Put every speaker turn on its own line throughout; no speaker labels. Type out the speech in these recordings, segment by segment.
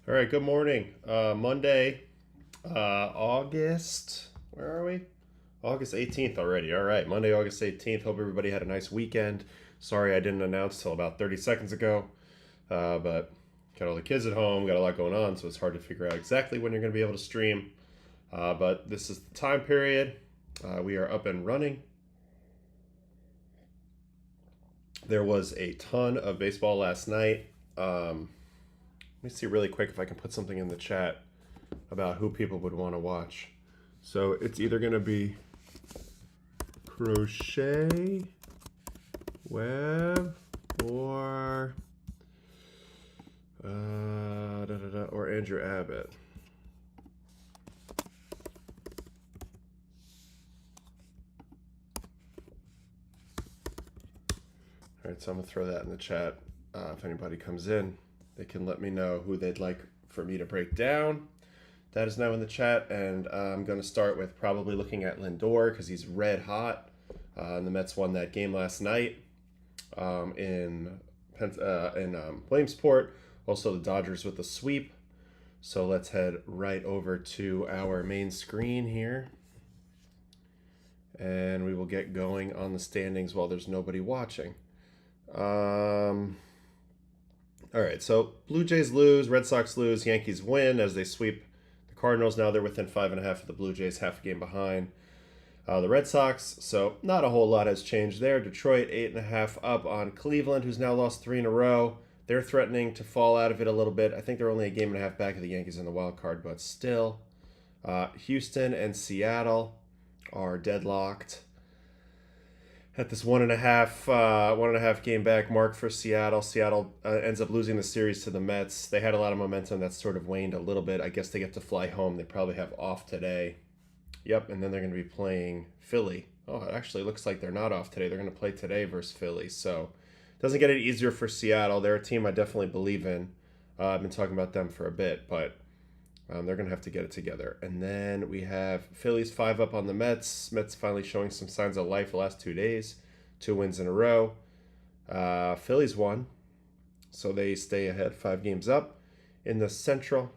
All right, good morning. Monday, where are we? August 18th already. All right, Monday, August 18th. Hope everybody had a nice weekend. Sorry I didn't announce till about 30 seconds ago, but got all the kids at home, got a lot going on, so it's hard to figure out exactly when you're going to be able to stream. But this is the time period. We are up and running. There was a ton of baseball last night. Let me see really quick if I can put something in the chat about who people would want to watch. So it's either going to be Crochet, Web, or or Andrew Abbott. All right, so I'm going to throw that in the chat. If anybody comes in, they can let me know who they'd like for me to break down. That is now in the chat, and I'm going to start with probably looking at Lindor because he's red hot. And the Mets won that game last night in Williamsport. Also, the Dodgers with the sweep. So let's head right over to our main screen here. And we will get going on the standings while there's nobody watching. All right, so Blue Jays lose, Red Sox lose, Yankees win as they sweep the Cardinals. Now they're within 5.5 of the Blue Jays, half a game behind the Red Sox. So not a whole lot has changed there. Detroit 8.5 up on Cleveland, who's now lost 3 in a row. They're threatening to fall out of it a little bit. I think they're only a game and a half back of the Yankees in the wild card, but still. Houston and Seattle are deadlocked at this 1.5 game back mark for Seattle. Seattle ends up losing the series to the Mets. They had a lot of momentum that sort of waned a little bit. I guess they get to fly home. They probably have off today. Yep, and then they're going to be playing Philly. Oh, it actually looks like they're not off today. They're going to play today versus Philly. So it doesn't get any easier for Seattle. They're a team I definitely believe in. I've been talking about them for a bit, but they're going to have to get it together. And then we have Phillies 5 up on the Mets. Mets finally showing some signs of life the last 2 days. 2 wins in a row. Phillies won, so they stay ahead 5 games up. In the Central,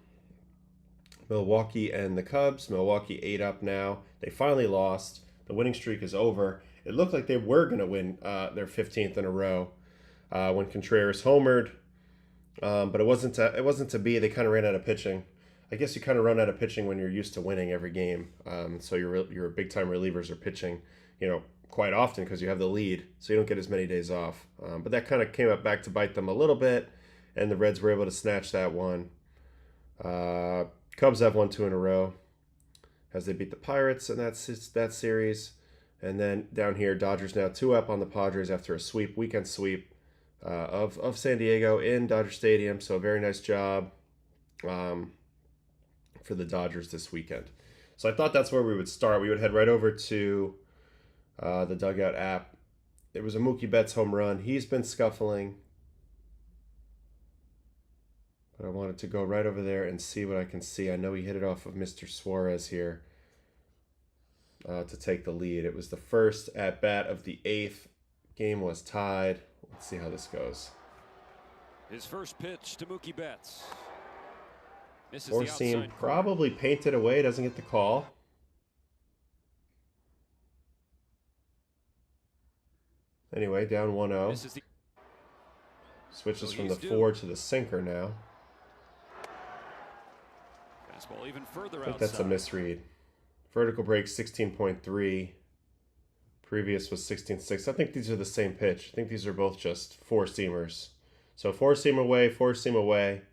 Milwaukee and the Cubs. Milwaukee 8 up now. They finally lost. The winning streak is over. It looked like they were going to win their 15th in a row when Contreras homered, but it wasn't to be. They kind of ran out of pitching. I guess you kind of run out of pitching when you're used to winning every game. So your big time relievers are pitching, quite often because you have the lead, so you don't get as many days off. But that kind of came up back to bite them a little bit, and the Reds were able to snatch that one. Cubs have won 2 in a row as they beat the Pirates in that series. And then down here, Dodgers now 2 up on the Padres after a weekend sweep of San Diego in Dodger Stadium. So a very nice job for the Dodgers this weekend. So I thought that's where we would start. We would head right over to the Dugout app. It was a Mookie Betts home run. He's been scuffling, but I wanted to go right over there and see what I can see. I know he hit it off of Mr. Suarez here to take the lead. It was the first at bat of the 8th. Game was tied. Let's see how this goes.
His first pitch to Mookie Betts.
Four seam probably painted away. Doesn't get the call. Anyway, down 1-0. Switches from the 4 to the sinker now.
Fastball even further
I think that's a misread. Vertical break 16.3. Previous was 16.6. I think these are the same pitch. I think these are both just 4-seamers. So 4-seam away, 4-seam away.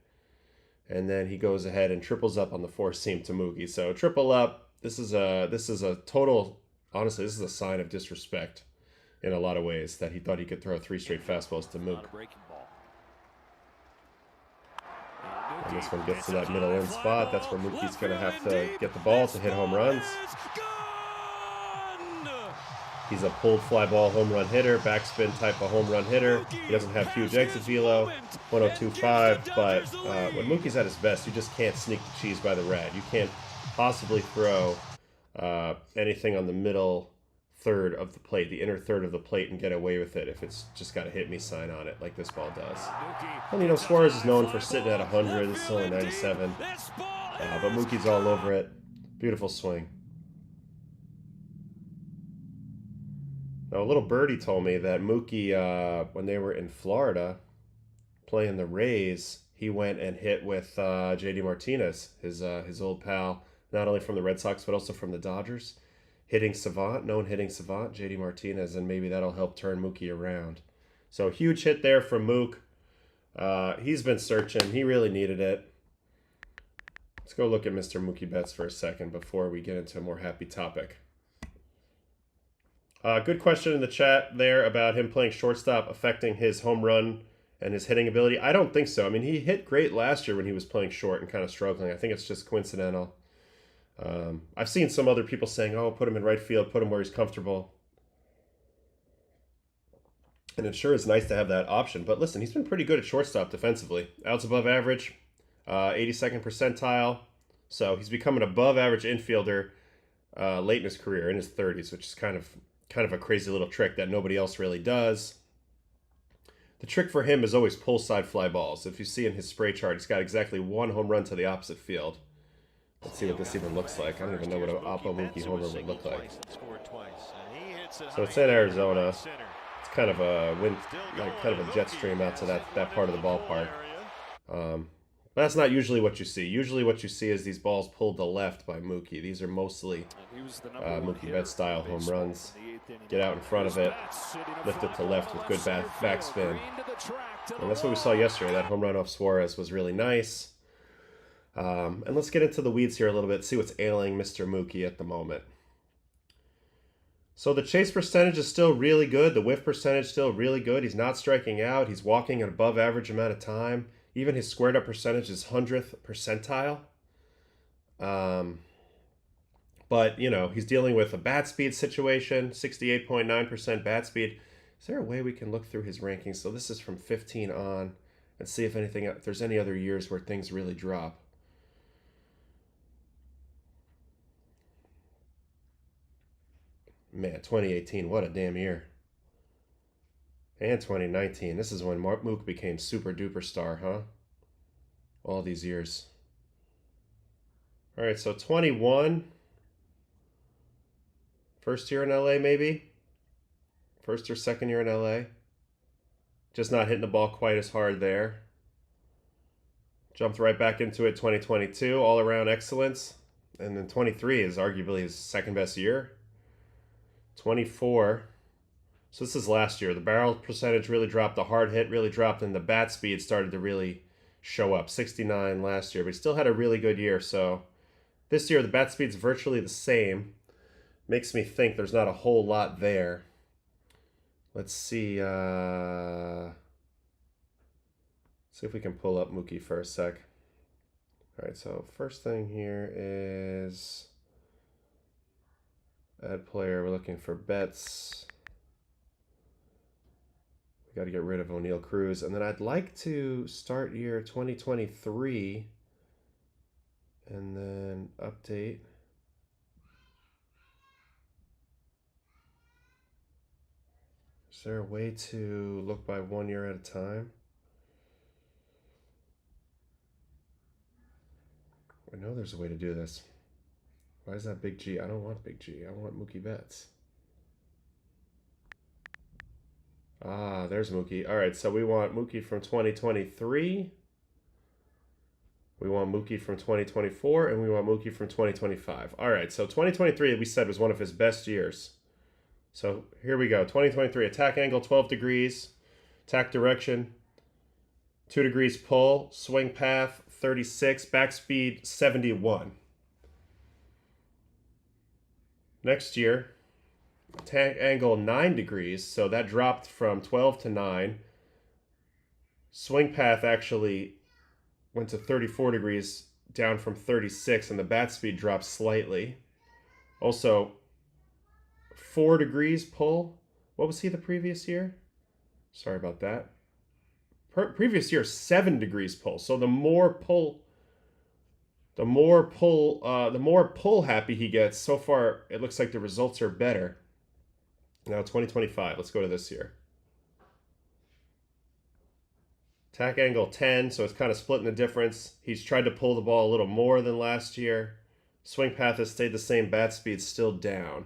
And then he goes ahead and triples up on the 4-seam to Mookie. So triple up. This is a total, honestly, this is a sign of disrespect in a lot of ways, that he thought he could throw 3 straight fastballs to Mookie. And this one gets to that middle in spot. That's where Mookie's going to have to get the ball to hit home runs. He's a pulled fly ball home run hitter, backspin type of home run hitter. He doesn't have huge exit velo, 102.5, but when Mookie's at his best, you just can't sneak the cheese by the red. You can't possibly throw anything on the middle third of the plate, the inner third of the plate, and get away with it if it's just got a hit me sign on it like this ball does. And, you know, Suarez is known for sitting at 100. This is only 97. But Mookie's all over it. Beautiful swing. Now, a little birdie told me that Mookie, when they were in Florida playing the Rays, he went and hit with J.D. Martinez, his old pal, not only from the Red Sox but also from the Dodgers. Hitting savant, known hitting savant, J.D. Martinez, and maybe that'll help turn Mookie around. So huge hit there from Mook. He's been searching. He really needed it. Let's go look at Mr. Mookie Betts for a second before we get into a more happy topic. Good question in the chat there about him playing shortstop affecting his home run and his hitting ability. I don't think so. I mean, he hit great last year when he was playing short and kind of struggling. I think it's just coincidental. I've seen some other people saying, oh, put him in right field, put him where he's comfortable. And it sure is nice to have that option. But listen, he's been pretty good at shortstop defensively. Outs above average, 82nd percentile. So he's become an above average infielder late in his career, in his 30s, which is kind of a crazy little trick that nobody else really does. The trick for him is always pull side fly balls. If you see in his spray chart, he's got exactly one home run to the opposite field. Let's see what this even looks like. I don't even know what an Oppo Mookie homer would look like. So it's in Arizona. It's kind of a kind of a jet stream out to that part of the ballpark. But that's not usually what you see. Usually what you see is these balls pulled to left by Mookie. These are mostly Mookie Betts style home runs. Get out in front of it, lift it to left with good backspin. And that's what we saw yesterday. That home run off Suarez was really nice. And let's get into the weeds here a little bit, see what's ailing Mr. Mookie at the moment. So the chase percentage is still really good. The whiff percentage is still really good. He's not striking out. He's walking an above average amount of time. Even his squared up percentage is 100th percentile. But, you know, he's dealing with a bat speed situation, 68.9% bat speed. Is there a way we can look through his rankings? So this is from 15 on and see if there's any other years where things really drop. Man, 2018, what a damn year. And 2019, this is when Mook became super duper star, huh? All these years. All right, so 21. First year in LA, maybe? First or second year in LA. Just not hitting the ball quite as hard there. Jumped right back into it 2022, all around excellence. And then 23 is arguably his second best year. 24. So this is last year. The barrel percentage really dropped. The hard hit really dropped. And the bat speed started to really show up. 69 last year. But he still had a really good year. So this year, the bat speed's virtually the same. Makes me think there's not a whole lot there. Let's see. See if we can pull up Mookie for a sec. All right, so first thing here is add player. We're looking for Betts. We got to get rid of O'Neal Cruz. And then I'd like to start year 2023 and then update. Is there a way to look by 1 year at a time? I know there's a way to do this. Why is that Big G? I don't want Big G. I want Mookie Betts. Ah, there's Mookie. All right, so we want Mookie from 2023. We want Mookie from 2024, and we want Mookie from 2025. All right, so 2023, we said, was one of his best years. So here we go. 2023, attack angle 12 degrees, attack direction 2 degrees pull, swing path 36, back speed 71. Next year, attack angle 9 degrees, so that dropped from 12 to 9. Swing path actually went to 34 degrees, down from 36, and the bat speed dropped slightly. Also, 4 degrees pull. What was he the previous year? Sorry about that. Previous year, 7 degrees pull. So the more pull happy he gets. So far, it looks like the results are better. Now 2025. Let's go to this year. Attack angle 10, so it's kind of splitting the difference. He's tried to pull the ball a little more than last year. Swing path has stayed the same. Bat speed's still down.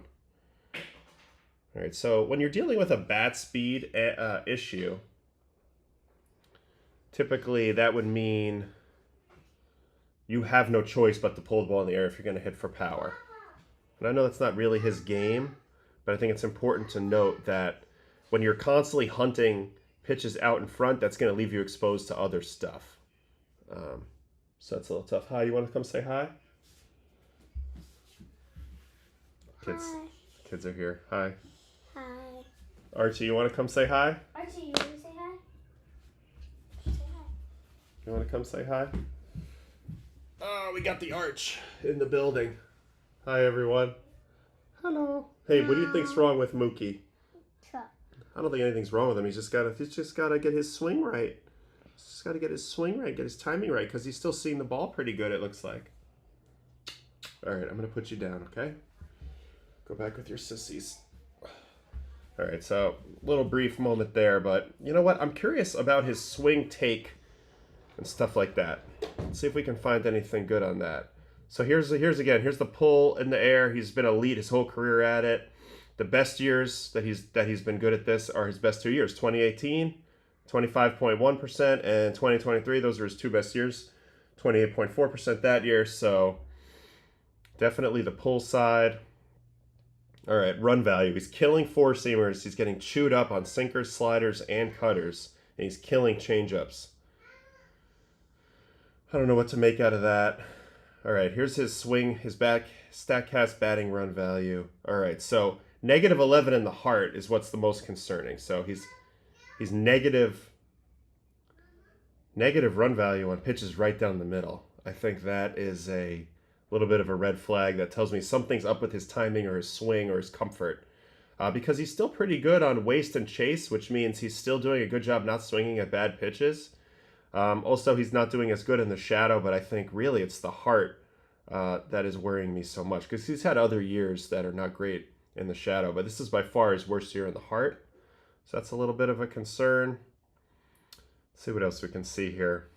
All right, so when you're dealing with a bat speed issue, typically that would mean you have no choice but to pull the ball in the air if you're going to hit for power. And I know that's not really his game, but I think it's important to note that when you're constantly hunting pitches out in front, that's going to leave you exposed to other stuff. So that's a little tough. Hi, you want to come say hi? Kids are here. Hi.
Hi.
Archie, you want to come say hi?
Archie, you want to say hi? Say hi.
You want to come say hi? Oh, we got the Arch in the building. Hi, everyone. Hello. Hey, what do you think's wrong with Mookie? I don't think anything's wrong with him. He's just gotta get his swing right. He's just gotta get his swing right, get his timing right, because he's still seeing the ball pretty good, it looks like. All right, I'm gonna put you down, okay? Go back with your sissies. All right, so little brief moment there, but you know what? I'm curious about his swing take and stuff like that. Let's see if we can find anything good on that. So here's the pull in the air. He's been elite his whole career at it. The best years that he's been good at this are his best 2 years. 2018, 25.1%, and 2023. Those are his two best years. 28.4% that year. So definitely the pull side. All right, run value. He's killing four-seamers. He's getting chewed up on sinkers, sliders, and cutters. And he's killing changeups. I don't know what to make out of that. All right, here's his swing, his back StatCast batting run value. All right, so negative 11 in the heart is what's the most concerning. So he's negative run value on pitches right down the middle. I think that is a little bit of a red flag that tells me something's up with his timing or his swing or his comfort. Because he's still pretty good on waste and chase, which means he's still doing a good job not swinging at bad pitches. Also, he's not doing as good in the shadow, but I think really it's the heart that is worrying me so much, because he's had other years that are not great in the shadow, but this is by far his worst year in the heart. So that's a little bit of a concern. Let's see what else we can see here.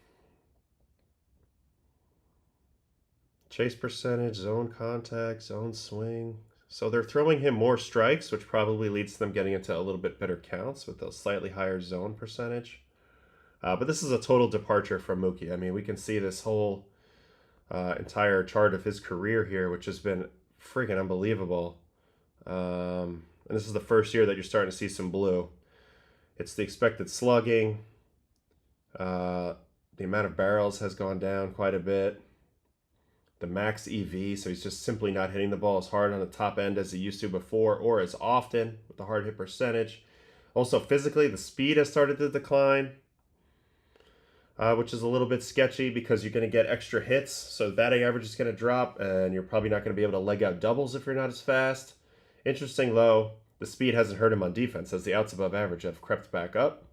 Chase percentage, zone contact, zone swing. So they're throwing him more strikes, which probably leads to them getting into a little bit better counts with a slightly higher zone percentage. But this is a total departure from Mookie. I mean, we can see this whole entire chart of his career here, which has been freaking unbelievable. And this is the first year that you're starting to see some blue. It's the expected slugging. The amount of barrels has gone down quite a bit. The max EV, so he's just simply not hitting the ball as hard on the top end as he used to before, or as often with the hard hit percentage. Also, physically, the speed has started to decline, which is a little bit sketchy because you're going to get extra hits, so the batting average is going to drop, and you're probably not going to be able to leg out doubles if you're not as fast. Interesting, though, the speed hasn't hurt him on defense, as the outs above average have crept back up.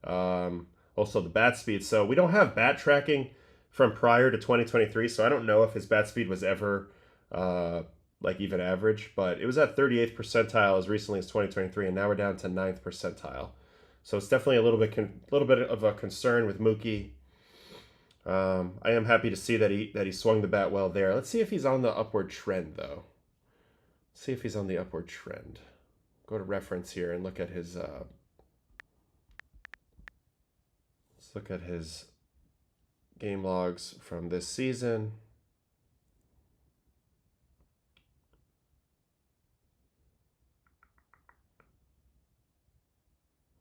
Also, the bat speed. So we don't have bat tracking from prior to 2023, so I don't know if his bat speed was ever like even average, but it was at 38th percentile as recently as 2023, and now we're down to 9th percentile. So it's definitely a little bit of a concern with Mookie. I am happy to see that he swung the bat well there. Let's see if he's on the upward trend, though. Let's see if he's on the upward trend. Go to reference here and look at his. Let's look at his game logs from this season.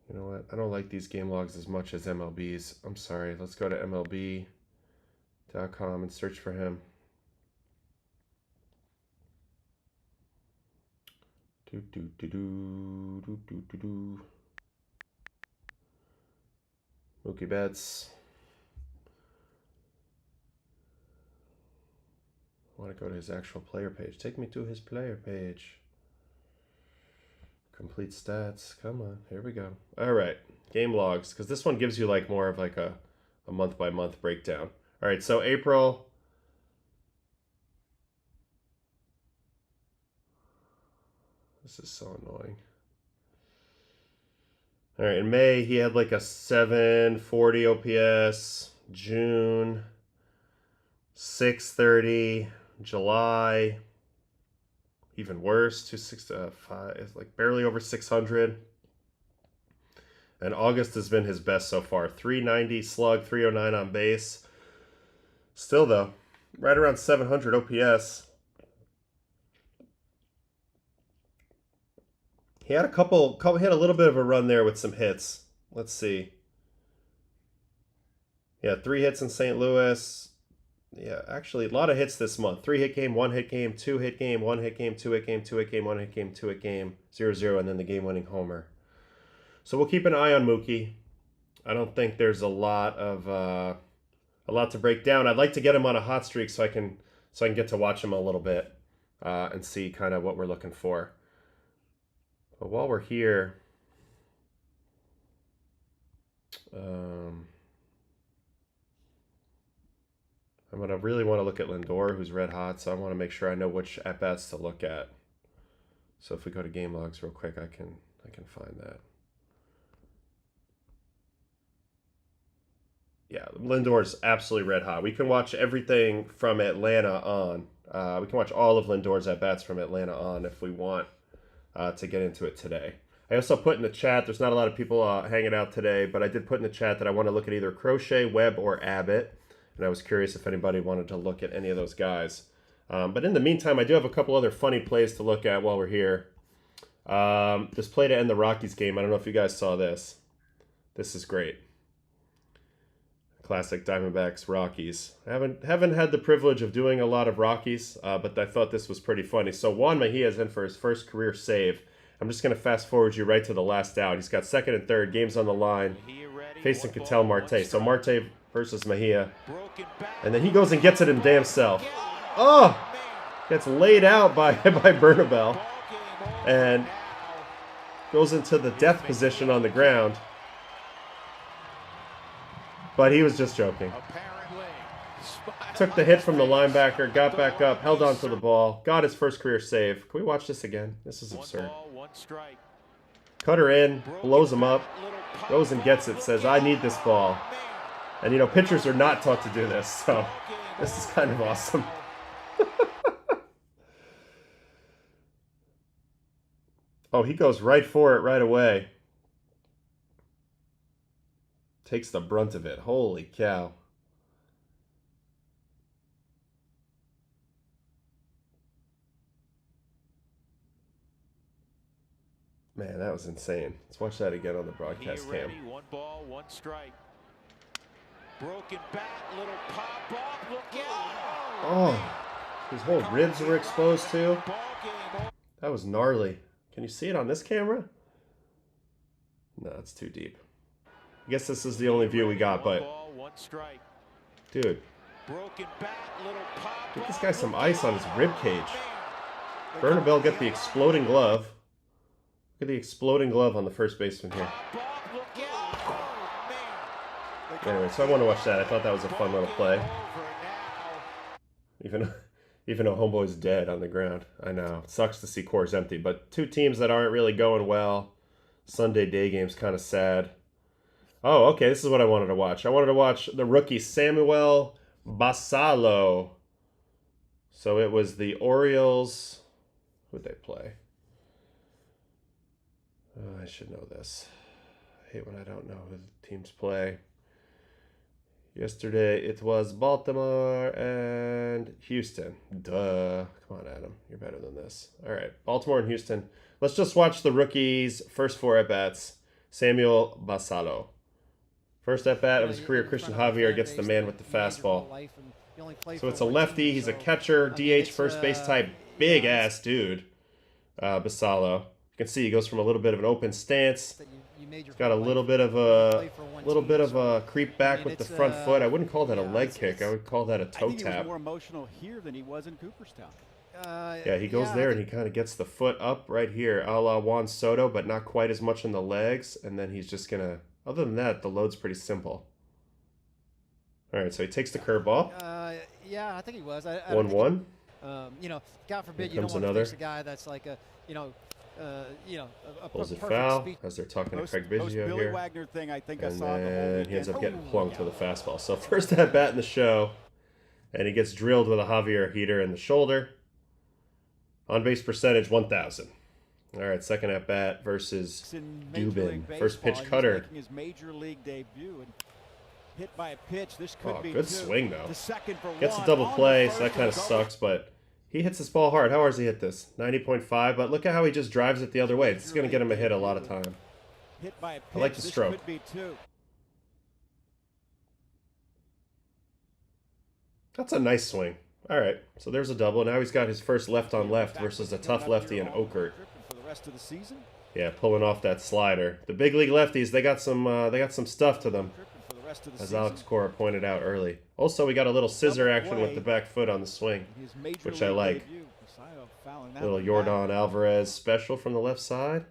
You know what? I don't like these game logs as much as MLB's. I'm sorry. Let's go to MLB.com and search for him. Mookie Betts. I want to go to his actual player page. Take me to his player page. Complete stats. Come on. Here we go. All right. Game logs. Because this one gives you like more of like a month-by-month breakdown. All right. So April. This is so annoying. All right, in May, he had like a 740 OPS. June, 630. July, even worse, 265. It's like barely over 600. And August has been his best so far. 390 slug, 309 on base. Still, though, right around 700 OPS. He had he had a little bit of a run there with some hits. Let's see. Yeah, 3 hits in St. Louis. Yeah, actually, a lot of hits this month. 3-hit game, 1-hit game, 2-hit game, 1-hit game, 2-hit game, 2-hit game, 1-hit game, 2-hit game, 0-0, and then the game-winning homer. So we'll keep an eye on Mookie. I don't think there's a lot to break down. I'd like to get him on a hot streak so I can get to watch him a little bit and see kind of what we're looking for. But while we're here, I'm gonna really want to look at Lindor, who's red hot. So I want to make sure I know which at bats to look at. So if we go to game logs real quick, I can find that. Yeah, Lindor's absolutely red hot. We can watch everything from Atlanta on. We can watch all of Lindor's at bats from Atlanta on if we want to get into it today. I also put in the chat, there's not a lot of people hanging out today, but I did put in the chat that I want to look at either Crochet, Webb, or Abbott. And I was curious if anybody wanted to look at any of those guys. But in the meantime, I do have a couple other funny plays to look at while we're here. This play to end the Rockies game. I don't know if you guys saw this. This is great. Classic Diamondbacks Rockies. I haven't had the privilege of doing a lot of Rockies, but I thought this was pretty funny. So Juan Mejia's in for his first career save. I'm just going to fast forward you right to the last out. He's got second and third, games on the line, facing Ketel Marte. So Marte versus Mejia. And then he goes and gets it in damn self. Oh! Gets laid out by Bernabel. And goes into the death position on the ground. But he was just joking. Took the hit from the linebacker, got back up, held on to the ball, got his first career save. Can we watch this again? This is absurd. Cutter in, blows him up, goes and gets it, says, I need this ball. And, you know, pitchers are not taught to do this, so this is kind of awesome. Oh, he goes right for it right away. Takes the brunt of it. Holy cow. Man, that was insane. Let's watch that again on the broadcast cam.
1 ball, 1 strike. Broken bat, little pop up. Look out.
Oh, his whole ribs were exposed too. That was gnarly. Can you see it on this camera? No, it's too deep. I guess this is the only view we got, but dude, get this guy some ice on his rib cage. Bernabel get the exploding glove. Look at the exploding glove on the first baseman here. Anyway, so I want to watch that. I thought that was a fun little play. Even though Homeboy's dead on the ground. I know. It sucks to see Coors empty, but 2 teams that aren't really going well. Sunday day game's kind of sad. Oh, okay, this is what I wanted to watch. I wanted to watch the rookie Samuel Basallo. So it was the Orioles. Who'd they play? Oh, I should know this. I hate when I don't know who the teams play. Yesterday it was Baltimore and Houston. Duh. Come on, Adam. You're better than this. All right, Baltimore and Houston. Let's just watch the rookies' first 4 at-bats. Samuel Basallo. First at-bat of his career, Christian Javier gets the man with the fastball. So it's a lefty. He's a catcher, DH, first base type. Big-ass dude, Basallo. You can see he goes from a little bit of an open stance. He's got a little bit of a creep back with the front foot. I wouldn't call that a leg kick. I would call that a toe tap.
He was more emotional here than he was in Cooperstown.
Yeah, he goes there and he kind of gets the foot up right here, a la Juan Soto, but not quite as much in the legs. And then he's just gonna. Other than that, the load's pretty simple. All right, so he takes the curveball.
Yeah, I think he was.
1-1.
You know, God forbid
Here
you don't
comes
want
another.
to face a guy that's like a, you know,
you know, a
Pulls it
perfect
foul
speech.
as they're talking to Craig
Most
Biggio
Billy
here.
Wagner thing I think I
And
saw the whole
then
weekend.
he ends up getting plunked to the fastball. So first at bat in the show, and he gets drilled with a Javier heater in the shoulder. On base percentage 1,000. All right, second at bat versus Dubin. First pitch cutter.
Making his major league debut and hit by a pitch. This could be
good
two.
swing though.
The second for
Gets a
one.
double
On
play,
to
so that
first
kind of
and
sucks, but he hits this ball hard. How hard does he hit this? 90.5, but look at how he just drives it the other way. It's going to get him a hit a lot of time.
Hit by a pitch.
I like the
This
stroke.
could be two.
That's a nice swing. All right, so there's a double. Now he's got his first left on left versus a tough lefty in Okert.
For the rest of the season.
Yeah, pulling off that slider. The big league lefties, they got some stuff to them,
For the rest of the
as Alex Cora pointed out early. Also, we got a little scissor action with the back foot on the swing,
His major
which I
league
like.
debut. Basillo fouling that
Little
one
Yordan
back.
Alvarez special from the left side.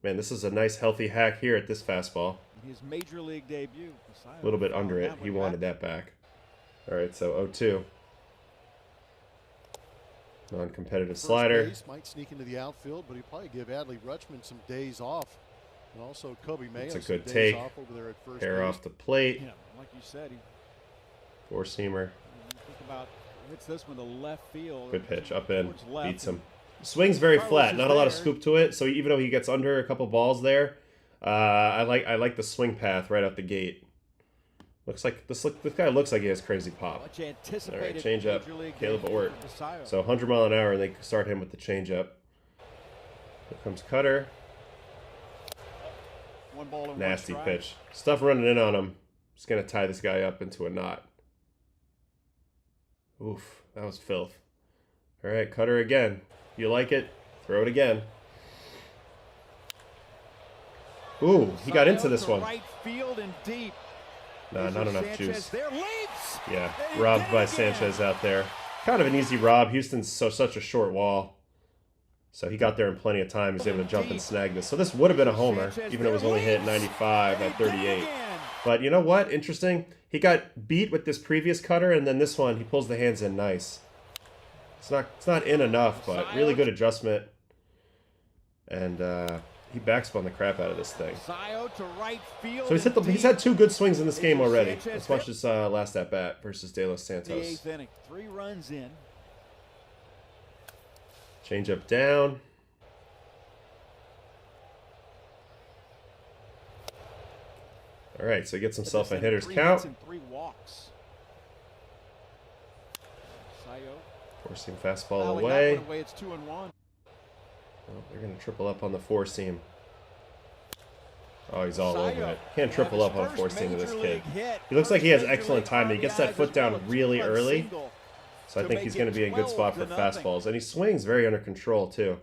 Man, this is a nice healthy hack here at this fastball.
His major league debut. Basillo
A little bit
fouling
under it.
that
He
one
wanted
back.
that back. All right, so 0-2. Non-competitive
First
slider.
base might sneak into the outfield, but he'd probably give Adley Rutschman some days off. And also Kobe Mayo
It's a
some
good
days
take.
off over there at first
Hair
base.
off the plate.
Yeah, like you said, he
Four-seamer.
think about hits this one to left field.
Good pitch. Up in.
Towards left.
Beats him. Swing's very
Carlos
flat.
is
Not a lot of
there.
scoop to it. So even though he gets under a couple balls there, I like the swing path right out the gate. Looks like this guy looks like he has crazy pop.
Much anticipated.
All right, change up.
Major League
Caleb
debut
Ort.
for Basillo.
So 100 mile an hour, and they start him with the changeup. Here comes cutter.
One ball and one
Nasty
strike.
pitch. Stuff running in on him. Just gonna tie this guy up into a knot. Oof, that was filth. All right, cutter again. You like it? Throw it again. Ooh, he got into this
to
one.
Right field and deep.
Nah, not enough
Sanchez
juice.
there leaps.
Yeah,
And he
robbed
did
by
it again.
Sanchez out there. Kind of an easy rob. Houston's such a short wall. So he got there in plenty of time. He's able to jump and snag this. So this would have been a homer, even though it was only hit 95 at 38. But you know what? Interesting. He got beat with this previous cutter, and then this one, he pulls the hands in nice. It's not in enough, but really good adjustment. And he backspun the crap out of this thing.
To right field
So he's had two good swings in this game already. Let's watch this last at bat versus De Los
the
Santos.
eighth inning. 3 runs in.
Change up down. All right, so he gets himself a hitter's
3
count.
hits and 3 walks. Basillo
Four-seam fastball
fouling
away.
that one away. It's 2-1.
Oh, they're going to triple up on the four-seam. Oh, he's all over it. Can't triple up on a four-seam with this kid. He looks like he has excellent timing. He gets that foot down really early. So I think he's going to be in a good spot for fastballs. And he swings very under control, too.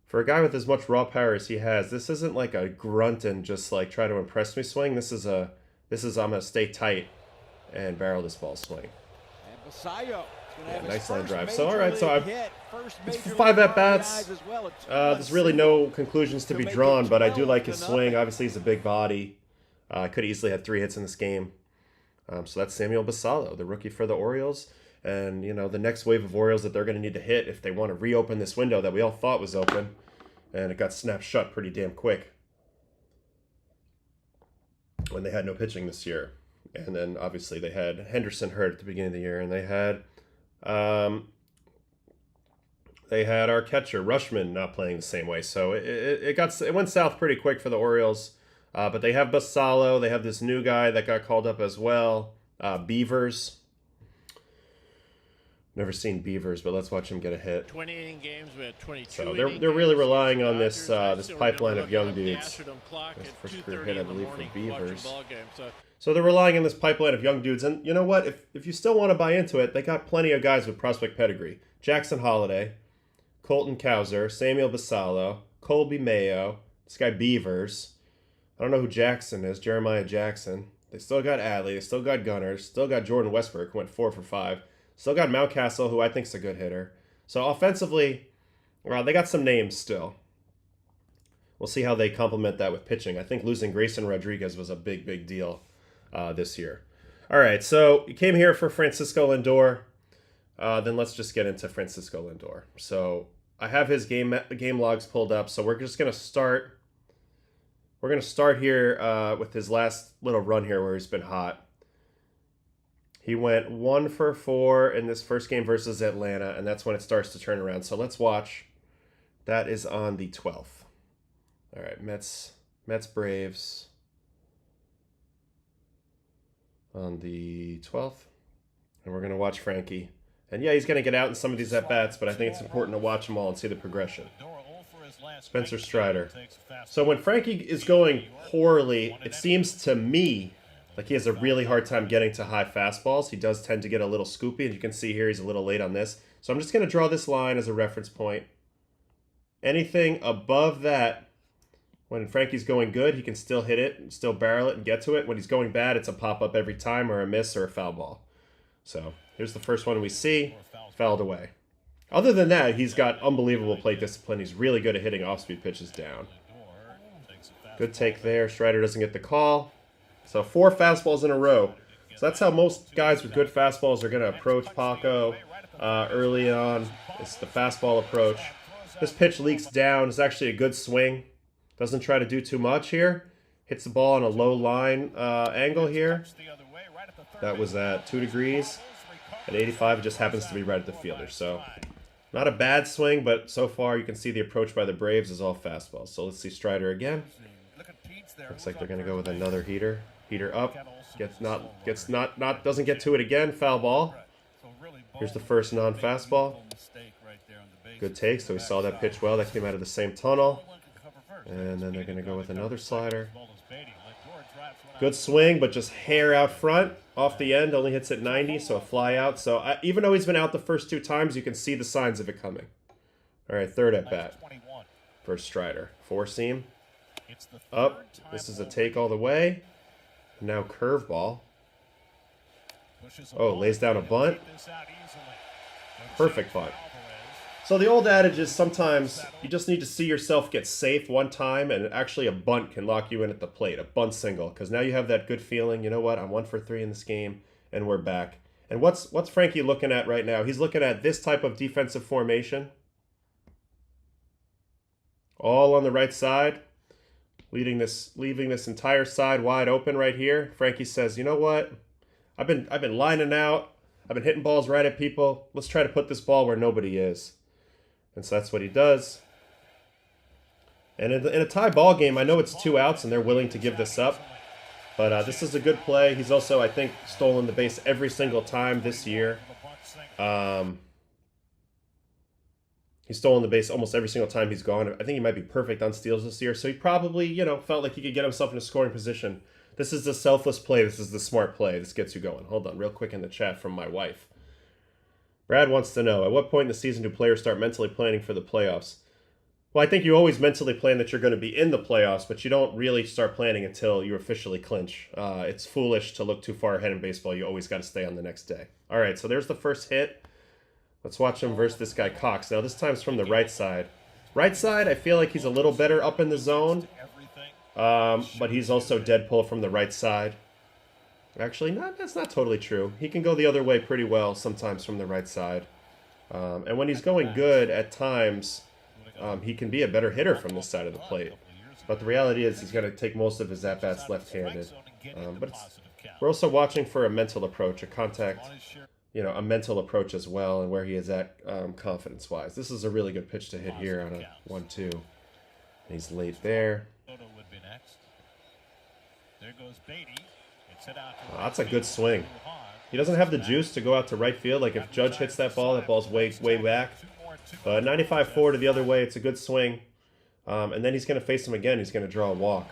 For a guy with as much raw power as he has, this isn't like a grunt and just like try to impress me swing. This is I'm going to stay tight and barrel this ball swing.
And Basillo.
Yeah, nice line drive. So, all right, so it's 5 at-bats. There's really no conclusions to be drawn, but I do like his swing. Obviously, he's a big body. Could have easily had 3 hits in this game. So that's Samuel Basillo, the rookie for the Orioles. And, you know, the next wave of Orioles that they're going to need to hit if they want to reopen this window that we all thought was open. And it got snapped shut pretty damn quick when they had no pitching this year. And then, obviously, they had Henderson hurt at the beginning of the year, and they had our catcher Rutschman not playing the same way, so it went south pretty quick for the Orioles. But they have Basillo. They have this new guy that got called up as well, Beavers. Never seen Beavers, but let's watch him get a hit.
20 inning games, we had 22.
So they're really relying on this pipeline of young dudes. That's the first career hit, I believe, for Beavers. So they're relying on this pipeline of young dudes. And you know what? If you still want to buy into it, they got plenty of guys with prospect pedigree. Jackson Holliday, Colton Cowser, Samuel Basillo, Colby Mayo, this guy Beavers. I don't know who Jackson is, Jeremiah Jackson. They still got Adley. They still got Gunners. Still got Jordan Westbrook, who went 4 for 5. Still got Mountcastle, who I think is a good hitter. So offensively, well, they got some names still. We'll see how they complement that with pitching. I think losing Grayson Rodriguez was a big, big deal this year. All right, so you came here for Francisco Lindor. Then let's just get into Francisco Lindor. So I have his game logs pulled up, so we're just gonna start. We're gonna start here with his last little run here where he's been hot. He went 1 for 4 in this first game versus Atlanta, and that's when it starts to turn around. So let's watch. That is on the 12th. All right, Mets Braves on the 12th, and we're gonna watch Frankie. And yeah, he's going to get out in some of these at-bats, but I think it's important to watch them all and see the progression. Spencer Strider. So when Frankie is going poorly, it seems to me like he has a really hard time getting to high fastballs. He does tend to get a little scoopy, and you can see here he's a little late on this. So I'm just going to draw this line as a reference point. Anything above that, when Frankie's going good, he can still hit it, and still barrel it, and get to it. When he's going bad, it's a pop-up every time, or a miss, or a foul ball. So here's the first one we see, fouled away. Other than that, he's got unbelievable plate discipline. He's really good at hitting off-speed pitches down. Good take there. Strider doesn't get the call. So 4 fastballs in a row. So that's how most guys with good fastballs are going to approach Paco early on. It's the fastball approach. This pitch leaks down. It's actually a good swing. Doesn't try to do too much here. Hits the ball on a low line angle here. That was at 2 degrees. At 85, it just happens to be right at the fielder. So not a bad swing, but so far you can see the approach by the Braves is all fastballs. So let's see Strider again. Looks like they're going to go with another heater. Heater up. Doesn't get to it again. Foul ball. Here's the first non-fastball. Good take. So we saw that pitch well. That came out of the same tunnel. And then they're going to go with another slider. Good swing, but just hair out front. Off the end, only hits at 90, so a fly out. So even though he's been out the first 2 times, you can see the signs of it coming. All right, third at bat. First Strider. 4-seam. Up. This is a take all the way. Now curveball. Oh, lays down a bunt. Perfect bunt. So the old adage is sometimes you just need to see yourself get safe one time, and actually a bunt can lock you in at the plate, a bunt single, because now you have that good feeling, you know what, I'm 1 for 3 in this game, and we're back. And what's Frankie looking at right now? He's looking at this type of defensive formation. All on the right side, leaving this entire side wide open right here. Frankie says, you know what, I've been lining out, I've been hitting balls right at people, let's try to put this ball where nobody is. And so that's what he does. And in a tie ball game, I know it's 2 outs and they're willing to give this up. But this is a good play. He's also, I think, stolen the base every single time this year. He's stolen the base almost every single time he's gone. I think he might be perfect on steals this year. So he probably, felt like he could get himself in a scoring position. This is the selfless play. This is the smart play. This gets you going. Hold on, real quick in the chat from my wife. Brad wants to know, at what point in the season do players start mentally planning for the playoffs? Well, I think you always mentally plan that you're going to be in the playoffs, but you don't really start planning until you officially clinch. It's foolish to look too far ahead in baseball. You always got to stay on the next day. All right, so there's the first hit. Let's watch him versus this guy Cox. Now, this time's from the right side. Right side, I feel like he's a little better up in the zone, but he's also dead pull from the right side. Actually, that's not totally true. He can go the other way pretty well sometimes from the right side. And when he's going good at times, he can be a better hitter from this side of the plate. But the reality is he's going to take most of his at-bats left-handed. We're also watching for a mental approach, a contact, a mental approach as well, and where he is at confidence-wise. This is a really good pitch to hit here on a 1-2. He's late there. That's a good swing. He doesn't have the juice to go out to right field. Like if Judge hits that ball's way back. But 95-4 to the other way, it's a good swing. And then he's going to face him again. He's going to draw a walk.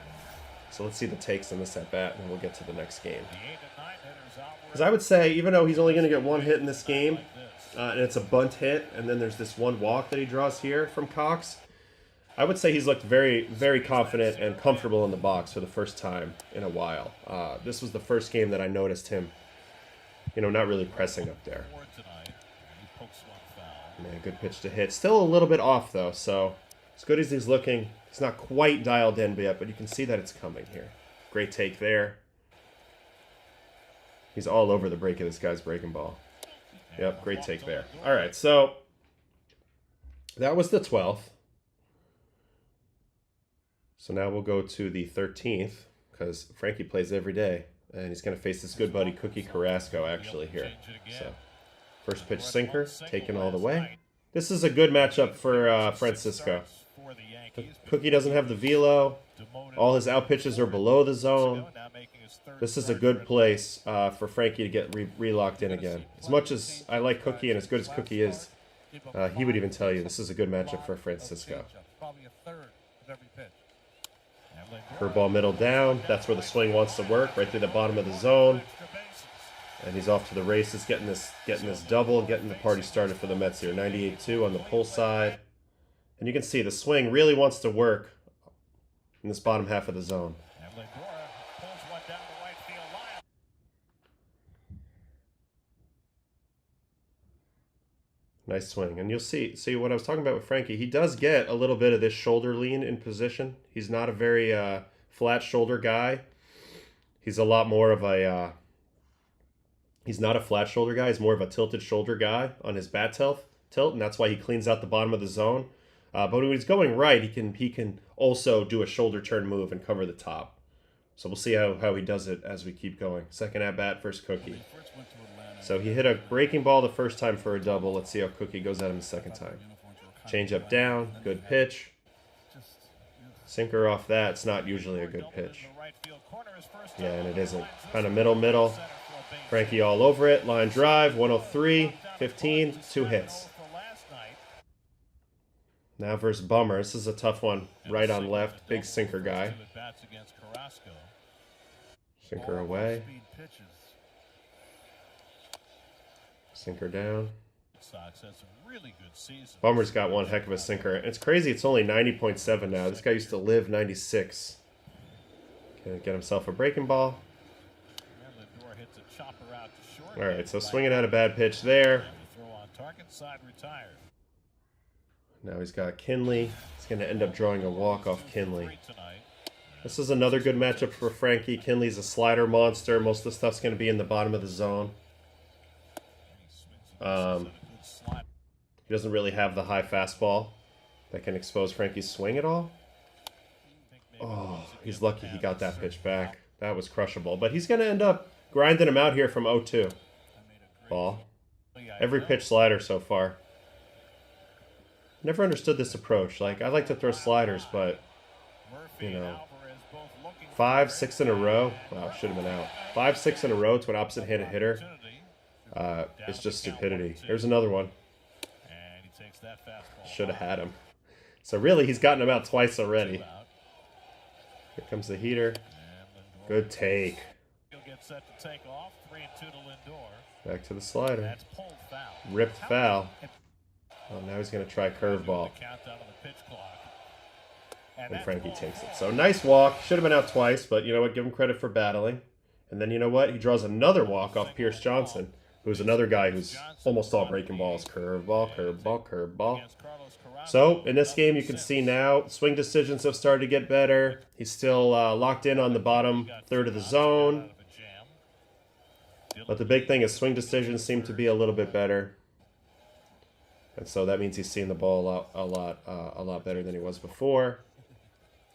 So let's see the takes in this at-bat, and we'll get to the next game. Because I would say, even though he's only going to get 1 hit in this game, and it's a bunt hit, and then there's this 1 walk that he draws here from Cox, I would say he's looked very, very confident and comfortable in the box for the first time in a while. This was the first game that I noticed him, not really pressing up there. Man, good pitch to hit. Still a little bit off, though, so as good as he's looking, he's not quite dialed in yet, but you can see that it's coming here. Great take there. He's all over the break of this guy's breaking ball. Yep, great take there. All right, so That was the 12th. So now we'll go to the 13th because Frankie plays every day. And he's going to face his good buddy Cookie Carrasco actually here. So first pitch sinker, taken all the way. This is a good matchup for Francisco. Cookie doesn't have the velo. All his out pitches are below the zone. This is a good place for Frankie to get re-locked in again. As much as I like Cookie and as good as Cookie is, he would even tell you this is a good matchup for Francisco. Curveball middle down. That's where the swing wants to work, right through the bottom of the zone. And he's off to the races, getting this double, getting the party started for the Mets here. 98-2 on the pull side. And you can see the swing really wants to work in this bottom half of the zone. Nice swing. And you'll see what I was talking about with Frankie. He does get a little bit of this shoulder lean in position. He's not a very flat shoulder guy. He's a lot more of a... he's not a flat shoulder guy. He's more of a tilted shoulder guy on his bat tilt, and that's why he cleans out the bottom of the zone. But when he's going right, he can also do a shoulder turn move and cover the top. So we'll see how he does it as we keep going. Second at bat, first Cookie. So he hit a breaking ball the first time for a double. Let's see how Cookie goes at him the second time. Change up down, good pitch. Sinker off that. It's not usually a good pitch. Yeah, and it isn't. Kind of middle. Frankie all over it. Line drive, 103, 15, 2 hits. Now versus Bummer. This is a tough one. Right on left. Big sinker guy. Sinker away. Sinker down. Bummer's got one heck of a sinker. It's crazy. It's only 90.7 now. This guy used to live 96. Gonna get himself a breaking ball. All right, so swinging at a bad pitch there. Now he's got Kinley. He's going to end up drawing a walk off Kinley. This is another good matchup for Frankie. Kinley's a slider monster. Most of the stuff's going to be in the bottom of the zone. He doesn't really have the high fastball that can expose Frankie's swing at all. Oh, he's lucky he got that pitch back. That was crushable. But he's going to end up grinding him out here from 0-2. Ball. Every pitch slider so far. Never understood this approach. Like, I like to throw sliders, but, you know, 5, 6 in a row. Wow, should have been out. 5, 6 in a row to an opposite-handed hitter. It's just stupidity. Here's another one. Should have had him. So really, he's gotten him out twice already. Here comes the heater. Good take. Back to the slider. Ripped foul. Oh, now he's going to try curveball. And Frankie takes it. So nice walk. Should have been out twice, but you know what? Give him credit for battling. And then you know what? He draws another walk off Pierce Johnson, who's another guy who's almost all breaking balls. Curveball, curveball, curveball. So in this game, you can see now swing decisions have started to get better. He's still locked in on the bottom third of the zone. But the big thing is swing decisions seem to be a little bit better. And so that means he's seeing the ball a lot better than he was before.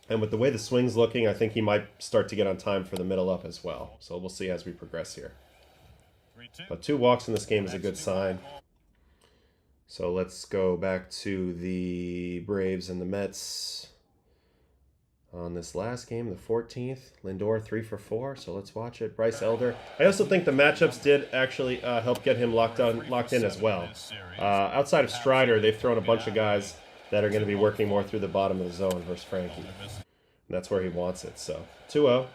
And with the way the swing's looking, I think he might start to get on time for the middle up as well. So we'll see as we progress here. But 2 walks in this game is a good sign. So let's go back to the Braves and the Mets on this last game, the 14th. Lindor 3 for 4, so let's watch it. Bryce Elder. I also think the matchups did actually help get him locked in as well. Outside of Strider, they've thrown a bunch of guys that are going to be working more through the bottom of the zone versus Frankie. And that's where he wants it. So 2-0.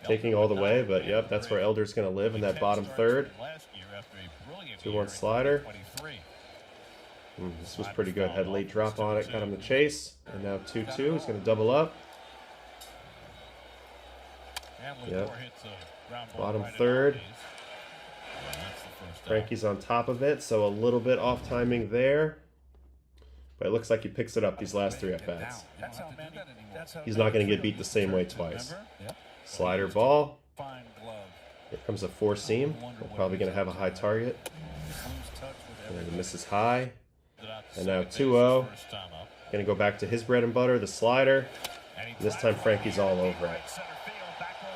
Taking all the way, but yep, that's where Elder's going to live in that bottom third. 2-1 slider. This was pretty good. Had a late drop on it, got him the chase. And now 2-2. He's going to double up. Yep. Bottom third. Frankie's on top of it, so a little bit off timing there. But it looks like he picks it up these last 3 at-bats. He's not going to get beat the same way twice. Slider ball. Here comes a 4-seam. We're probably going to have a high target. And then he misses high. And now 2-0. Going to go back to his bread and butter, the slider. And this time Frankie's all over it.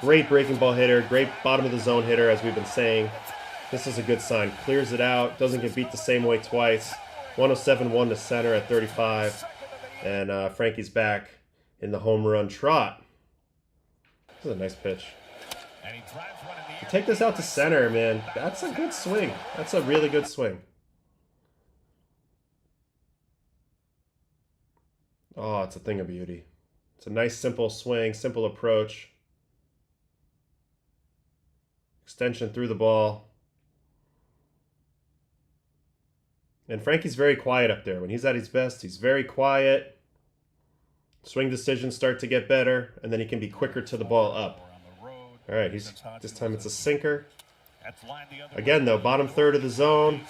Great breaking ball hitter, great bottom of the zone hitter, as we've been saying. This is a good sign. Clears it out, doesn't get beat the same way twice. 107-1 to center at 35. And Frankie's back in the home run trot. This is a nice pitch. You take this out to center, man. That's a good swing. That's a really good swing. Oh, it's a thing of beauty. It's a nice, simple swing, simple approach. Extension through the ball. And Frankie's very quiet up there. When he's at his best, he's very quiet. Swing decisions start to get better, and then he can be quicker to the ball up. All right, this time it's a sinker. Again, though, bottom third of the zone.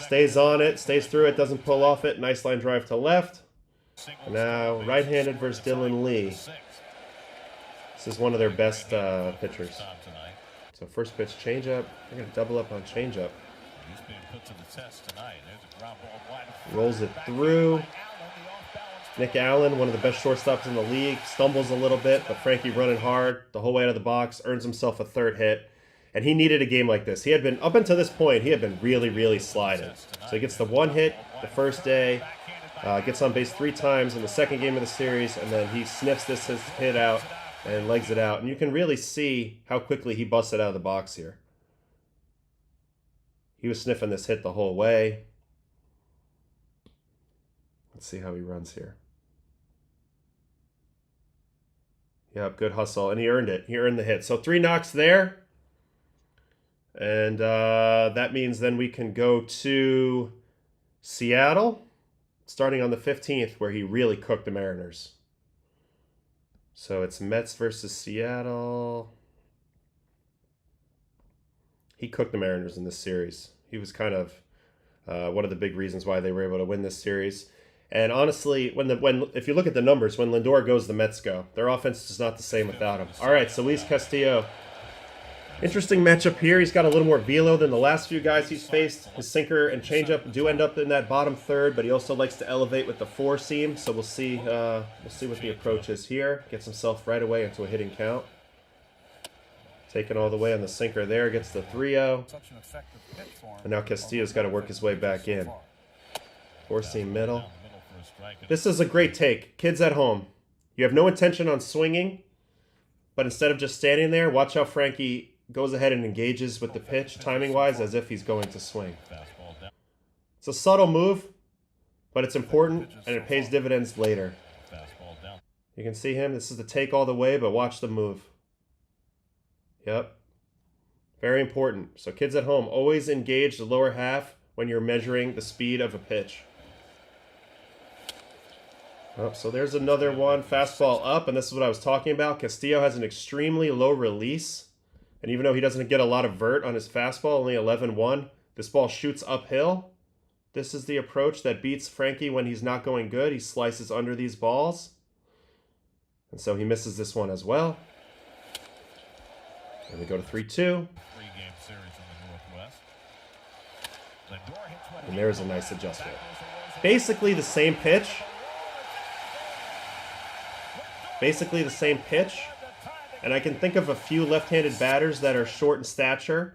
Stays on it, stays through it, doesn't pull off it. Nice line drive to left. And now right-handed versus Dylan Lee. This is one of their best pitchers. So first pitch changeup. They're going to double up on changeup. Rolls it through. Nick Allen, one of the best shortstops in the league, stumbles a little bit, but Frankie running hard the whole way out of the box, earns himself a third hit. And he needed a game like this. He had been, up until this point, he had been really, really sliding. So he gets the one hit the first day, gets on base 3 times in the second game of the series, and then he sniffs this hit out and legs it out. And you can really see how quickly he busted out of the box here. He was sniffing this hit the whole way. Let's see how he runs here. Yep, good hustle. And he earned it. He earned the hit. So 3 knocks there. And that means then we can go to Seattle, starting on the 15th, where he really cooked the Mariners. So it's Mets versus Seattle. He cooked the Mariners in this series. He was kind of one of the big reasons why they were able to win this series. And honestly, if you look at the numbers, when Lindor goes, the Mets go. Their offense is not the same without him. All right, so Luis Castillo. Interesting matchup here. He's got a little more velo than the last few guys he's faced. His sinker and changeup do end up in that bottom third, but he also likes to elevate with the 4-seam. So we'll see what the approach is here. Gets himself right away into a hitting count. Taken all the way on the sinker there. Gets the 3-0. And now Castillo's got to work his way back in. 4-seam middle. This is a great take. Kids at home. You have no intention on swinging, but instead of just standing there, watch how Frankie goes ahead and engages with the pitch, timing-wise, as if he's going to swing. It's a subtle move, but it's important, and it pays dividends later. You can see him. This is the take all the way, but watch the move. Yep. Very important. So kids at home, always engage the lower half when you're measuring the speed of a pitch. Oh, so there's another one. Fastball up, and this is what I was talking about. Castillo has an extremely low release, and even though he doesn't get a lot of vert on his fastball, only 11-1, this ball shoots uphill. This is the approach that beats Frankie when he's not going good. He slices under these balls, and so he misses this one as well. And we go to 3-2. And there's a nice adjustment. Basically the same pitch. And I can think of a few left-handed batters that are short in stature.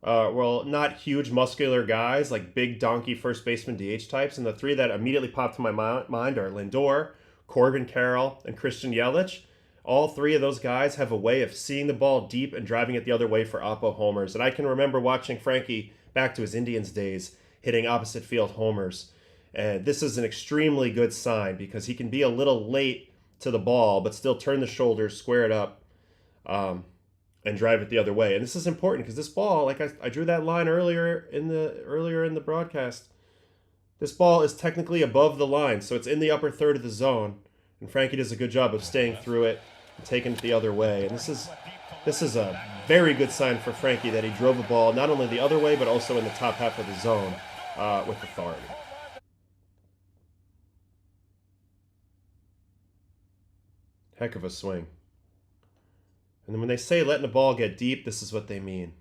Well, not huge muscular guys, like big donkey first baseman DH types. And the 3 that immediately pop to my mind are Lindor, Corbin Carroll, and Christian Yelich. All 3 of those guys have a way of seeing the ball deep and driving it the other way for oppo homers. And I can remember watching Frankie back to his Indians days hitting opposite field homers. And this is an extremely good sign because he can be a little late to the ball, but still turn the shoulders, square it up, and drive it the other way. And this is important because this ball, like I drew that line earlier in the broadcast, this ball is technically above the line, so it's in the upper third of the zone. And Frankie does a good job of staying through it and taking it the other way. And this is a very good sign for Frankie that he drove the ball not only the other way, but also in the top half of the zone with authority. Heck of a swing. And then when they say letting the ball get deep, this is what they mean.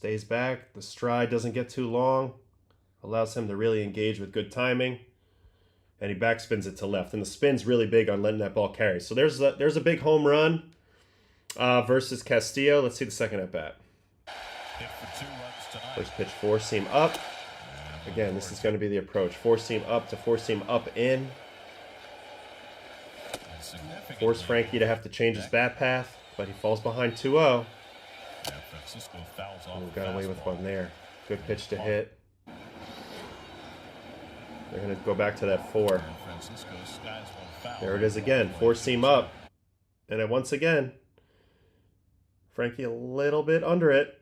Stays back. The stride doesn't get too long. Allows him to really engage with good timing. And he backspins it to left. And the spin's really big on letting that ball carry. So there's a big home run versus Castillo. Let's see the second at bat. First pitch, four seam up. Again, this is going to be the approach. Four seam up to four seam up in. Force Frankie to have to change his bat path, but he falls behind 2-0. Oh, got away with one there. Good pitch to hit. They're going to go back to that four. There it is again. Four seam up. And then once again, Frankie a little bit under it.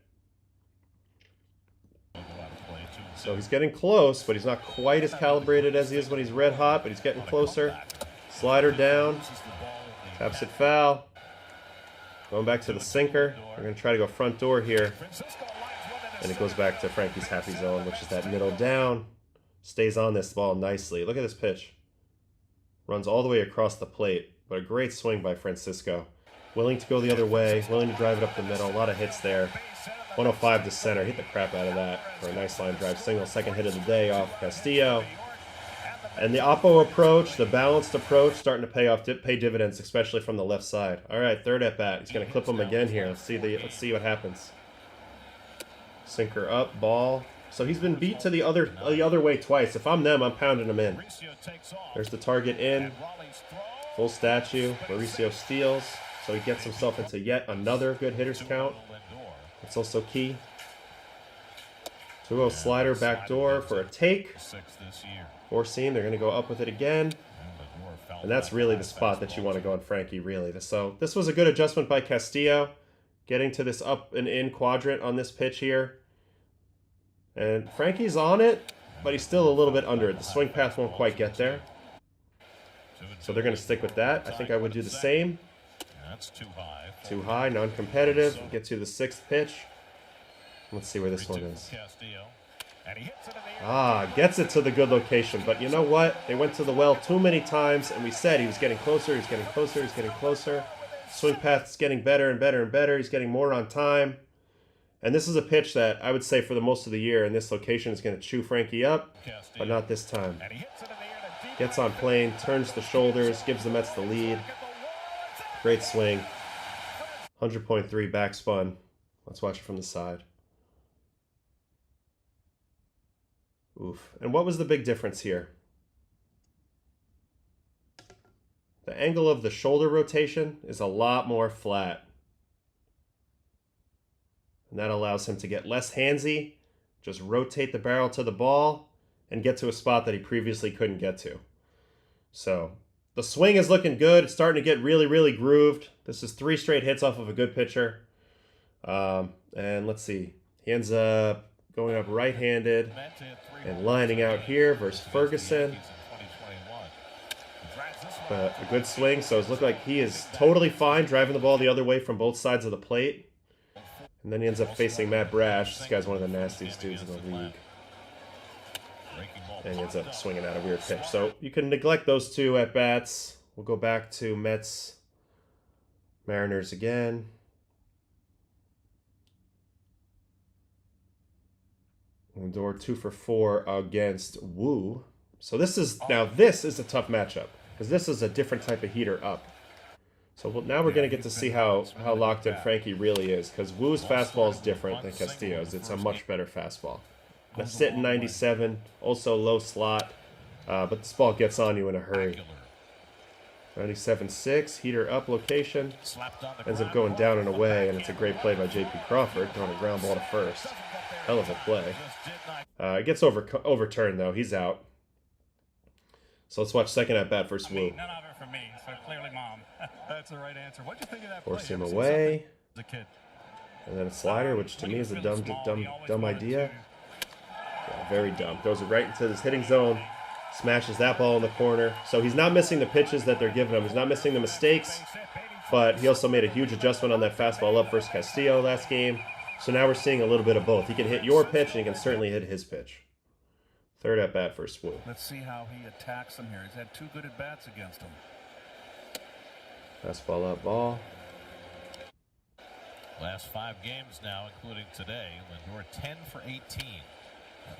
So he's getting close, but he's not quite as calibrated as he is when he's red hot, but he's getting closer. Slider down. Taps it foul. Going back to the sinker. We're going to try to go front door here. And it goes back to Frankie's happy zone, which is that middle down. Stays on this ball nicely. Look at this pitch. Runs all the way across the plate, but a great swing by Francisco. Willing to go the other way, willing to drive it up the middle. A lot of hits there. 105 to center. Hit the crap out of that for a nice line drive single. Second hit of the day off Castillo. And the oppo approach, the balanced approach, starting to pay dividends, especially from the left side. All right, third at bat. He's going to clip him again here. Let's see what happens. Sinker up, ball. So he's been beat to the other way twice. If I'm them, I'm pounding him in. There's the target in. Full statue. Mauricio steals. So he gets himself into yet another good hitter's count. That's also key. 2-0 slider back door for a take. Four seam. They're going to go up with it again. And that's really the spot that you want to go on Frankie, really. So this was a good adjustment by Castillo. Getting to this up and in quadrant on this pitch here. And Frankie's on it, but he's still a little bit under it. The swing path won't quite get there. So they're going to stick with that. I think I would do the same. Too high, non-competitive. We'll get to the sixth pitch. Let's see where this one is. Gets it to the good location. But you know what? They went to the well too many times, and we said he was getting closer, he's getting closer, he's getting closer. Swing path's getting better and better and better. He's getting more on time. And this is a pitch that I would say for the most of the year in this location is going to chew Frankie up, but not this time. Gets on plane, turns the shoulders, gives the Mets the lead. Great swing. 100.3 backspun. Let's watch it from the side. Oof. And what was the big difference here? The angle of the shoulder rotation is a lot more flat. And that allows him to get less handsy, just rotate the barrel to the ball, and get to a spot that he previously couldn't get to. So the swing is looking good. It's starting to get really, really grooved. This is 3 straight hits off of a good pitcher. And let's see. He ends up going up right-handed and lining out here versus Ferguson. But a good swing. So it's looking like he is totally fine driving the ball the other way from both sides of the plate. And then he ends up facing Matt Brash. This guy's one of the nastiest dudes in the league. And he ends up swinging out a weird pitch. So you can neglect those two at-bats. We'll go back to Mets, Mariners again. Lindor 2 for 4 against Wu. So this is a tough matchup. Because this is a different type of heater up. So now we're going to get to see how locked in Frankie really is. Because Wu's fastball is different than Castillo's. It's a much better fastball. Now sitting 97, also low slot. But this ball gets on you in a hurry. 97.6, heater up location. Ends up going down and away, and it's a great play by J.P. Crawford, throwing a ground ball to first. Hell of a play. It gets overturned, though. He's out. So let's watch second at bat versus Wu.
None of it for me, so clearly mom. That's the right answer. What'd you think of that
Force
play?
him away.
As a kid.
And then a slider, which to me is a dumb idea. Yeah, very dumb. Throws it right into his hitting zone. Smashes that ball in the corner. So he's not missing the pitches that they're giving him. He's not missing the mistakes. But he also made a huge adjustment on that fastball up versus Castillo last game. So now we're seeing a little bit of both. He can hit your pitch, and he can certainly hit his pitch. Third at bat for Wu.
Let's see how he attacks him here. He's had 2 good at bats against him.
Fastball up, ball.
Last 5 games now, including today, Lindor 10 for 18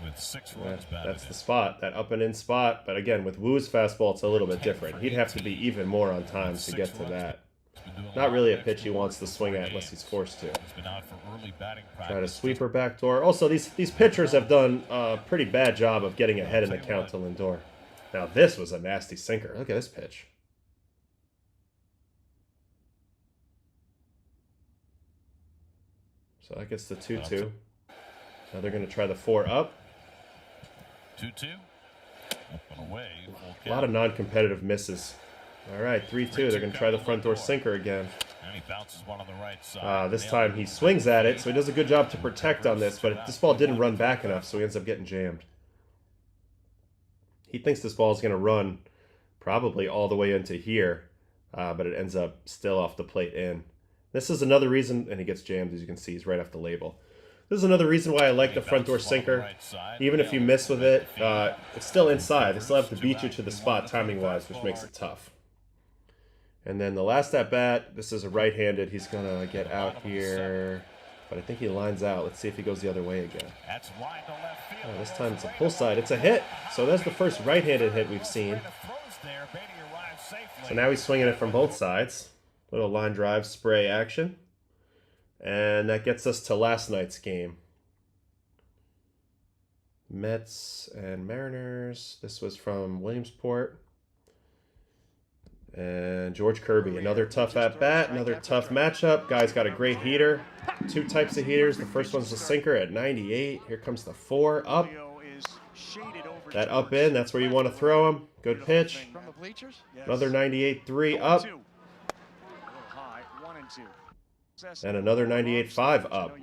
with 6 runs batted.
That's the spot, that up and in spot. But again, with Woo's fastball, it's a little bit different. He'd have to be even more on time to get to that. Not really a pitch he wants to swing at unless he's forced to. Try to sweeper backdoor. Also, these pitchers have done a pretty bad job of getting ahead in the count to Lindor. Now, this was a nasty sinker. Look at this pitch. So that gets the 2-2. Now they're going to try the 4 up.
2-2. Up and away.
A lot of non-competitive misses. All right, 3-2. They're going to try the front door sinker again.
And he bounces one on the right side.
This time he swings at it, so he does a good job to protect on this, but this ball didn't run back enough, so he ends up getting jammed. He thinks this ball is going to run probably all the way into here, but it ends up still off the plate in. This is another reason, and he gets jammed, as you can see, he's right off the label. This is another reason why I like the front door sinker. Even if you miss with it, it's still inside. They still have to beat you to the spot timing-wise, which makes it tough. And then the last at-bat, this is a right-handed. He's going to get out here, but I think he lines out. Let's see if he goes the other way again. Oh, this time it's a pull side. It's a hit. So that's the first right-handed hit we've seen. So now he's swinging it from both sides. Little line drive spray action. And that gets us to last night's game. Mets and Mariners. This was from Williamsport. And George Kirby, another tough at-bat, another tough matchup. Guy's got a great heater. 2 types of heaters. The first one's the sinker at 98. Here comes the 4 up. That up in, that's where you want to throw him. Good pitch. Another 98-3 up. And another 98-5 up.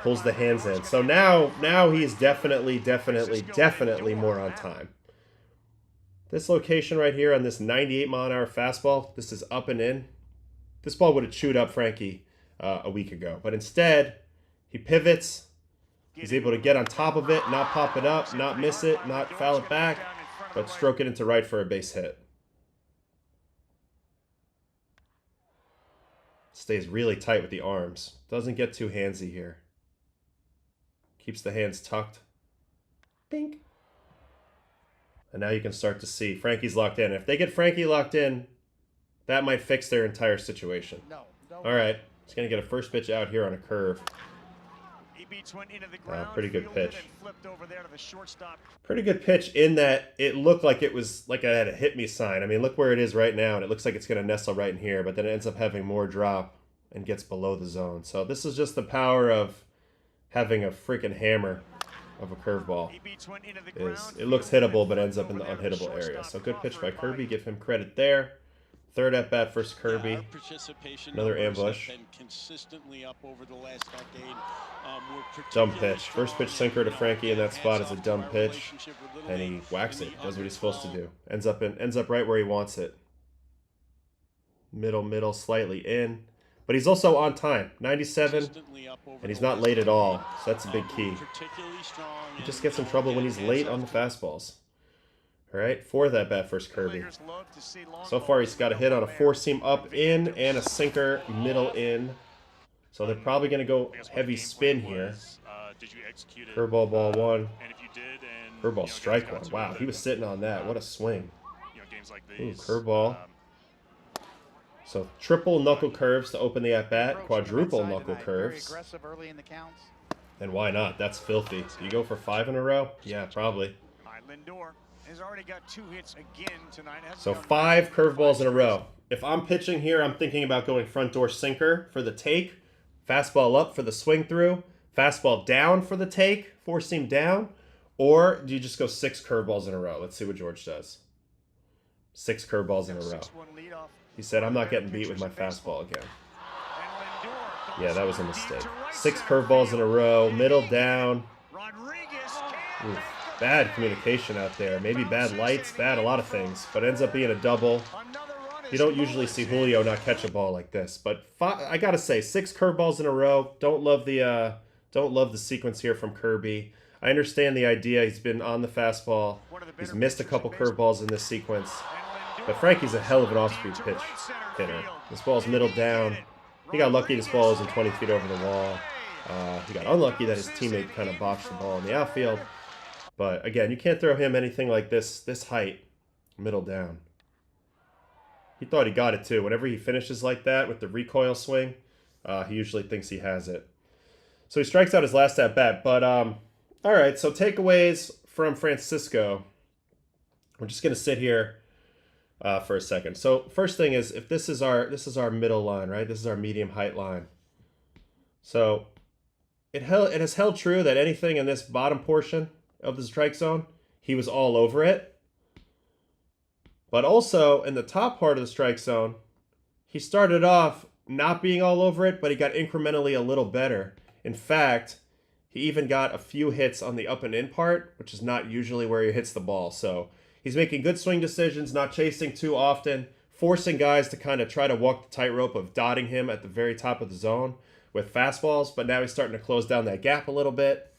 Pulls the hands in. So now he's definitely more on time. This location right here on this 98-mile-an-hour fastball, this is up and in. This ball would have chewed up Frankie a week ago. But instead, he pivots. He's able to get on top of it, not pop it up, not miss it, not foul it back, but stroke it into right for a base hit. Stays really tight with the arms. Doesn't get too handsy here. Keeps the hands tucked. Bink. And now you can start to see Frankie's locked in. If they get Frankie locked in, that might fix their entire situation. All right. He's going to get a first pitch out here on a curve. Pretty good pitch. Pretty good pitch in that it looked like it was like I had a hit me sign. I mean, look where it is right now, and it looks like it's going to nestle right in here, but then it ends up having more drop and gets below the zone. So this is just the power of having a freaking hammer of a curveball. It looks hittable, but ends up in the unhittable area. So good pitch by Kirby. Give him credit there. Third at bat versus Kirby. Another ambush. Dumb pitch. First pitch sinker to Frankie in that spot is a dumb pitch, and he whacks it. Does what he's supposed to do. Ends up right where he wants it. Middle, slightly in. But he's also on time, 97, and he's not late at all, so that's a big key. He just gets in trouble when he's late on the fastballs. All right, fourth at bat versus Kirby. So far, he's got a hit on a 4-seam up in and a sinker middle in. So they're probably going to go heavy spin here. Curveball ball 1. Curveball strike 1. Wow, he was sitting on that. What a swing. Ooh, curveball. So triple knuckle curves to open the at-bat, quadruple knuckle curves. And why not? That's filthy. Do you go for 5 in a row? Yeah, probably.
Lindor has already got 2 hits again tonight.
So 5 curveballs in a row. If I'm pitching here, I'm thinking about going front door sinker for the take, fastball up for the swing through, fastball down for the take, 4-seam down, or do you just go 6 curveballs in a row? Let's see what George does. 6 curveballs in a row. He said, I'm not getting beat with my fastball again. Yeah, that was a mistake. 6 curveballs in a row, middle down. Oof, bad communication out there. Maybe bad lights, bad a lot of things, but ends up being a double. You don't usually see Julio not catch a ball like this, but I gotta say, 6 curveballs in a row. Don't love the sequence here from Kirby. I understand the idea. He's been on the fastball. He's missed a couple curveballs in this sequence. But Frankie's a hell of an off-speed pitch hitter. This ball's middle down. He got lucky this ball isn't 20 feet over the wall. He got unlucky that his teammate kind of botched the ball in the outfield. But again, you can't throw him anything like this height, middle down. He thought he got it too. Whenever he finishes like that with the recoil swing, he usually thinks he has it. So he strikes out his last at bat. But all right, so takeaways from Francisco. We're just gonna sit here for a second. So first thing is, if this is our middle line, right? This is our medium height line. So it has held true that anything in this bottom portion of the strike zone, he was all over it. But also in the top part of the strike zone, he started off not being all over it, but he got incrementally a little better. In fact, he even got a few hits on the up and in part, which is not usually where he hits the ball. So he's making good swing decisions, not chasing too often, forcing guys to kind of try to walk the tightrope of dotting him at the very top of the zone with fastballs. But now he's starting to close down that gap a little bit.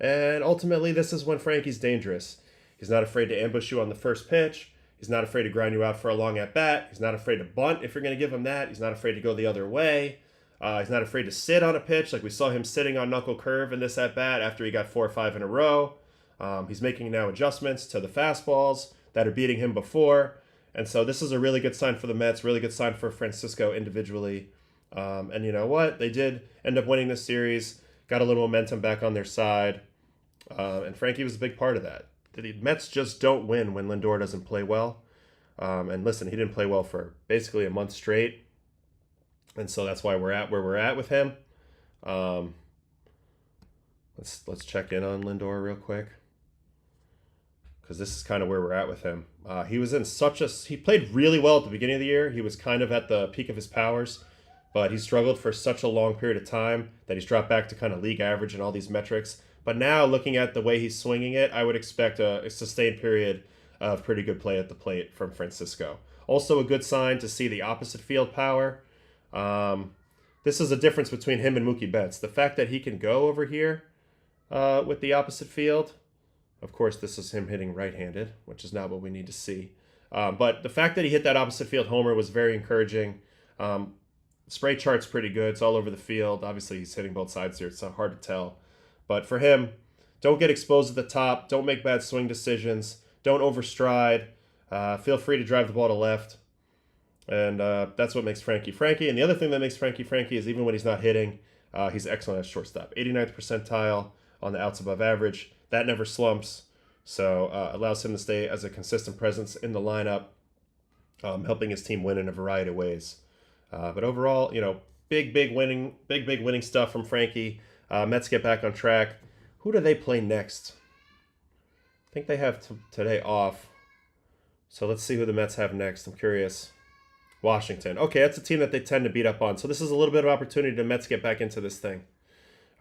And ultimately, this is when Frankie's dangerous. He's not afraid to ambush you on the first pitch. He's not afraid to grind you out for a long at-bat. He's not afraid to bunt if you're going to give him that. He's not afraid to go the other way. He's not afraid to sit on a pitch, like we saw him sitting on knuckle curve in this at-bat after he got 4 or 5 in a row. He's making now adjustments to the fastballs that are beating him before. And so this is a really good sign for the Mets, really good sign for Francisco individually. And you know what? They did end up winning this series, got a little momentum back on their side. And Frankie was a big part of that. The Mets just don't win when Lindor doesn't play well. And listen, he didn't play well for basically a month straight. And so that's why we're at where we're at with him. Let's check in on Lindor real quick, because this is kind of where we're at with him. He was in he played really well at the beginning of the year. He was kind of at the peak of his powers, but he struggled for such a long period of time that he's dropped back to kind of league average and all these metrics. But now, looking at the way he's swinging it, I would expect a sustained period of pretty good play at the plate from Francisco. Also a good sign to see the opposite field power. This is a difference between him and Mookie Betts. The fact that he can go over here with the opposite field. Of course, this is him hitting right-handed, which is not what we need to see. But the fact that he hit that opposite field homer was very encouraging. Spray chart's pretty good. It's all over the field. Obviously, he's hitting both sides here. It's hard to tell. But for him, don't get exposed at the top. Don't make bad swing decisions. Don't overstride. Feel free to drive the ball to left. And that's what makes Frankie Frankie. And the other thing that makes Frankie Frankie is even when he's not hitting, he's excellent as shortstop. 89th percentile on the outs above average. That never slumps. So allows him to stay as a consistent presence in the lineup, helping his team win in a variety of ways. But overall, big winning stuff from Frankie. Mets get back on track. Who do they play next? I think they have today off. So let's see who the Mets have next. I'm curious. Washington. Okay, that's a team that they tend to beat up on. So this is a little bit of opportunity to Mets get back into this thing.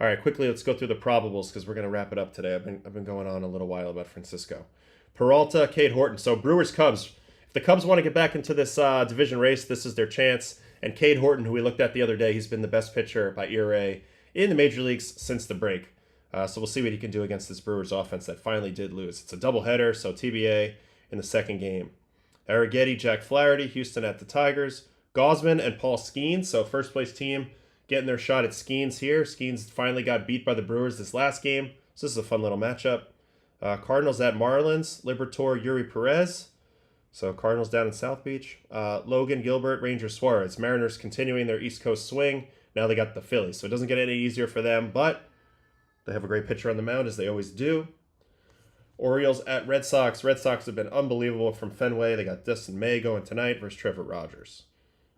All right, quickly, let's go through the probables because we're going to wrap it up today. I've been going on a little while about Francisco. Peralta, Cade Horton. So Brewers, Cubs. If the Cubs want to get back into this division race, this is their chance. And Cade Horton, who we looked at the other day, he's been the best pitcher by ERA in the major leagues since the break. So we'll see what he can do against this Brewers offense that finally did lose. It's a doubleheader, so TBA in the second game. Arrighetti, Jack Flaherty, Houston at the Tigers. Gosman and Paul Skeens, so first place team getting their shot at Skeens here. Skeens finally got beat by the Brewers this last game, so this is a fun little matchup. Cardinals at Marlins, Liberatore, Yuri Perez. So Cardinals down in South Beach. Logan, Gilbert, Rangers, Suarez. Mariners continuing their East Coast swing. Now they got the Phillies, so it doesn't get any easier for them, but they have a great pitcher on the mound, as they always do. Orioles at Red Sox. Red Sox have been unbelievable from Fenway. They got Dustin May going tonight versus Trevor Rogers.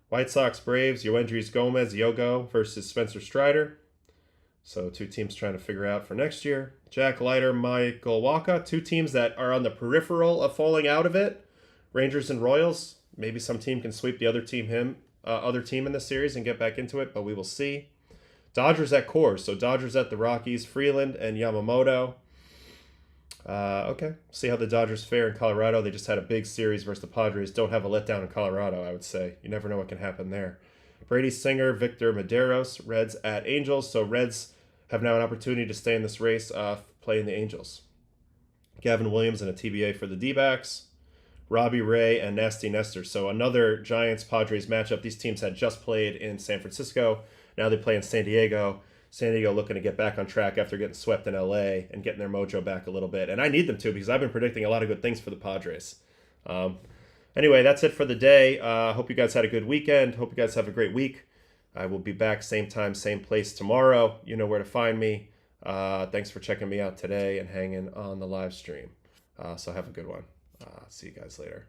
White Sox, Braves, Yoendrys Gomez, Yogo versus Spencer Strider. So two teams trying to figure out for next year. Jack Leiter, Michael Wacha. Two teams that are on the peripheral of falling out of it. Rangers and Royals. Maybe some team can sweep the other team in this series and get back into it, but we will see. Dodgers at Coors. So Dodgers at the Rockies, Freeland and Yamamoto. Okay, see how the Dodgers fare in Colorado. They just had a big series versus the Padres. Don't have a letdown in Colorado, I would say. You never know what can happen there. Brady Singer, Victor Medeiros, Reds at Angels. So Reds have now an opportunity to stay in this race, playing the Angels. Gavin Williams and a TBA for the D-backs. Robbie Ray and Nasty Nestor. So another Giants-Padres matchup. These teams had just played in San Francisco. Now they play in San Diego. San Diego looking to get back on track after getting swept in LA and getting their mojo back a little bit. And I need them to because I've been predicting a lot of good things for the Padres. Anyway, that's it for the day. Hope you guys had a good weekend. Hope you guys have a great week. I will be back same time, same place tomorrow. You know where to find me. Thanks for checking me out today and hanging on the live stream. So have a good one. See you guys later.